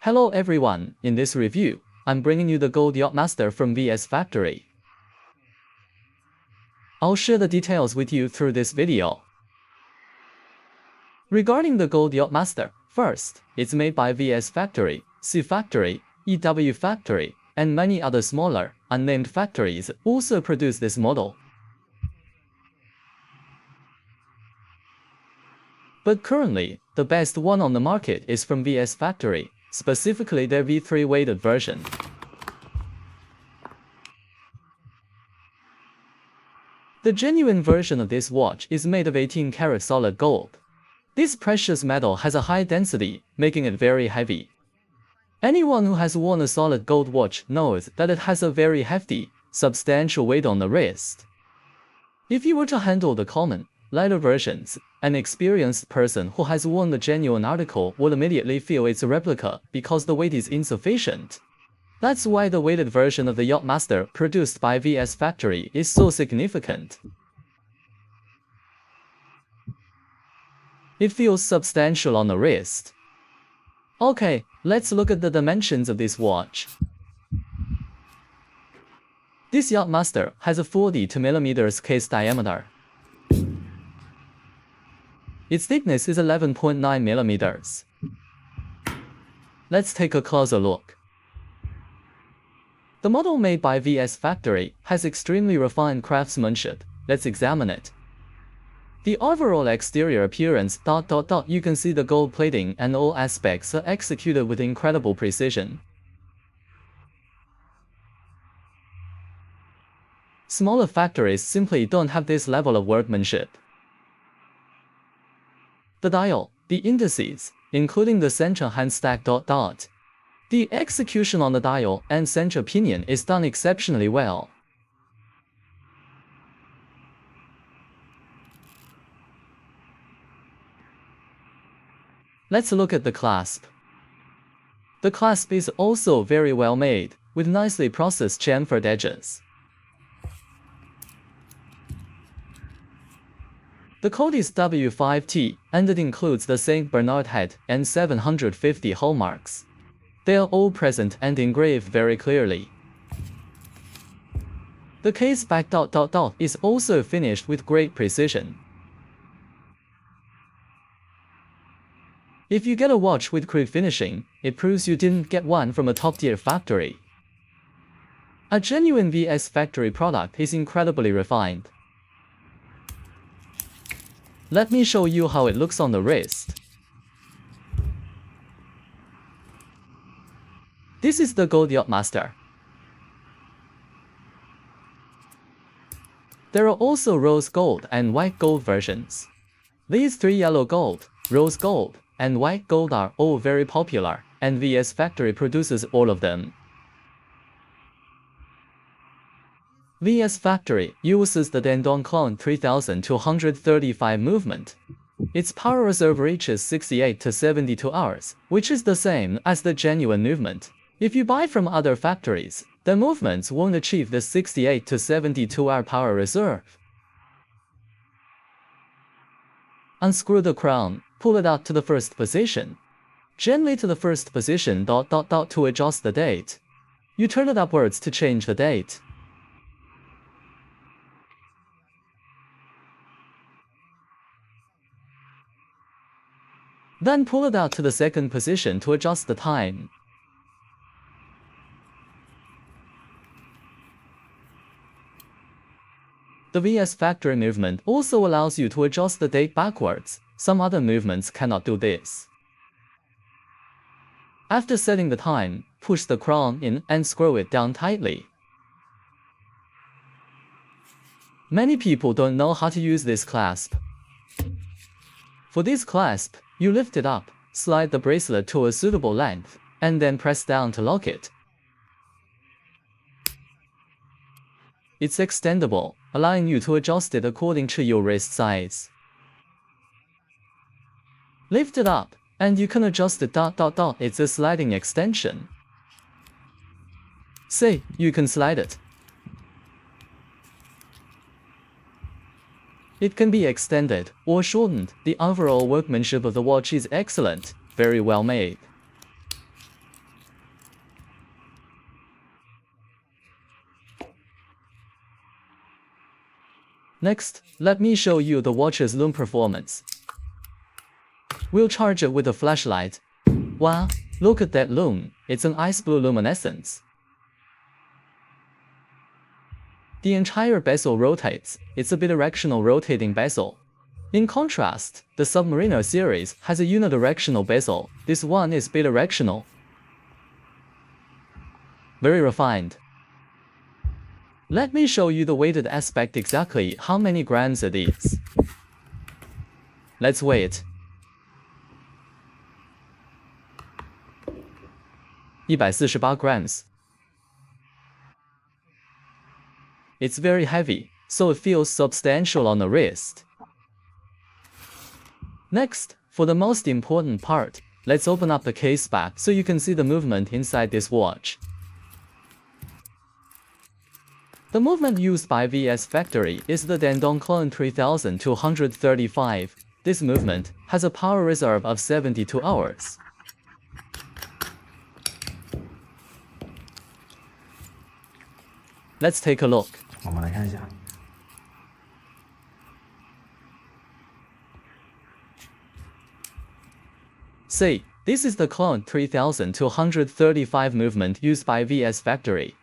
Hello everyone, in this review, I'm bringing you the Gold Yachtmaster from VS Factory. I'll share the details with you through this video. Regarding the Gold Yachtmaster, first, it's made by VS Factory, C Factory, EW Factory, and many other smaller, unnamed factories also produce this model. But currently, the best one on the market is from VS Factory, specifically their V3 weighted version. The genuine version of this watch is made of 18-karat solid gold. This precious metal has a high density, making it very heavy. Anyone who has worn a solid gold watch knows that it has a very hefty, substantial weight on the wrist. If you were to handle the common, lighter versions, an experienced person who has worn the genuine article will immediately feel it's a replica because the weight is insufficient. That's why the weighted version of the Yachtmaster produced by VS Factory is so significant. It feels substantial on the wrist. Okay, let's look at the dimensions of this watch. This Yachtmaster has a 42mm case diameter. Its thickness is 11.9mm. Let's take a closer look. The model made by VS Factory has extremely refined craftsmanship. Let's examine it. The overall exterior appearance. You can see the gold plating and all aspects are executed with incredible precision. Smaller factories simply don't have this level of workmanship. The dial, the indices, including the center hand stack. The execution on the dial and center pinion is done exceptionally well. Let's look at the clasp. The clasp is also very well made, with nicely processed chamfered edges. The code is W5T, and it includes the St. Bernard head and 750 hallmarks. They are all present and engraved very clearly. The case back is also finished with great precision. If you get a watch with crude finishing, it proves you didn't get one from a top-tier factory. A genuine VS Factory product is incredibly refined. Let me show you how it looks on the wrist. This is the Gold Yachtmaster. There are also rose gold and white gold versions. These three yellow gold, rose gold, and white gold are all very popular, and VS Factory produces all of them. VS Factory uses the Dandong Clone 3235 movement. Its power reserve reaches 68 to 72 hours, which is the same as the genuine movement. If you buy from other factories, the movements won't achieve the 68 to 72 hour power reserve. Unscrew the crown, pull it out to the first position. Gently to the first position. To adjust the date. You turn it upwards to change the date. Then pull it out to the second position to adjust the time. The VS Factory movement also allows you to adjust the date backwards. Some other movements cannot do this. After setting the time, push the crown in and screw it down tightly. Many people don't know how to use this clasp. For this clasp, you lift it up, slide the bracelet to a suitable length, and then press down to lock it. It's extendable, allowing you to adjust it according to your wrist size. Lift it up, and you can adjust it. It's a sliding extension. Say, you can slide it. It can be extended or shortened. The overall workmanship of the watch is excellent, very well made. Next, let me show you the watch's lume performance. We'll charge it with a flashlight. Wow, look at that lume, it's an ice blue luminescence. The entire bezel rotates, it's a bidirectional rotating bezel. In contrast, the Submariner series has a unidirectional bezel, this one is bidirectional. Very refined. Let me show you the weighted aspect exactly how many grams it is. Let's weigh it. 148 grams. It's very heavy, so it feels substantial on the wrist. Next, for the most important part, let's open up the case back so you can see the movement inside this watch. The movement used by VS Factory is the Dandong Clone 3235. This movement has a power reserve of 72 hours. Let's take a look. 我们来看一下。 See, this is the Clone 3235 movement used by VS Factory.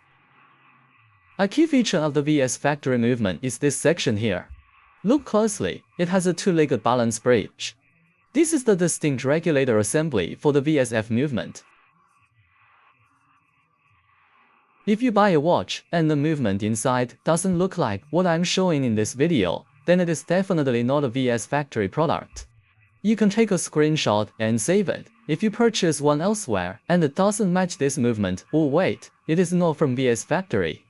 A key feature of the VS Factory movement is this section here. Look closely, it has a two-legged balance bridge. This is the distinct regulator assembly for the VSF movement. If you buy a watch and the movement inside doesn't look like what I'm showing in this video, then it is definitely not a VS Factory product. You can take a screenshot and save it. If you purchase one elsewhere and it doesn't match this movement or weight, it is not from VS Factory.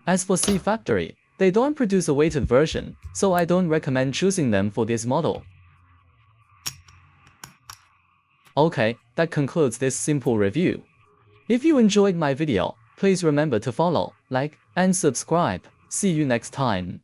As for C Factory, they don't produce a weighted version, so I don't recommend choosing them for this model. Okay, that concludes this simple review. If you enjoyed my video, please remember to follow, like, and subscribe. See you next time.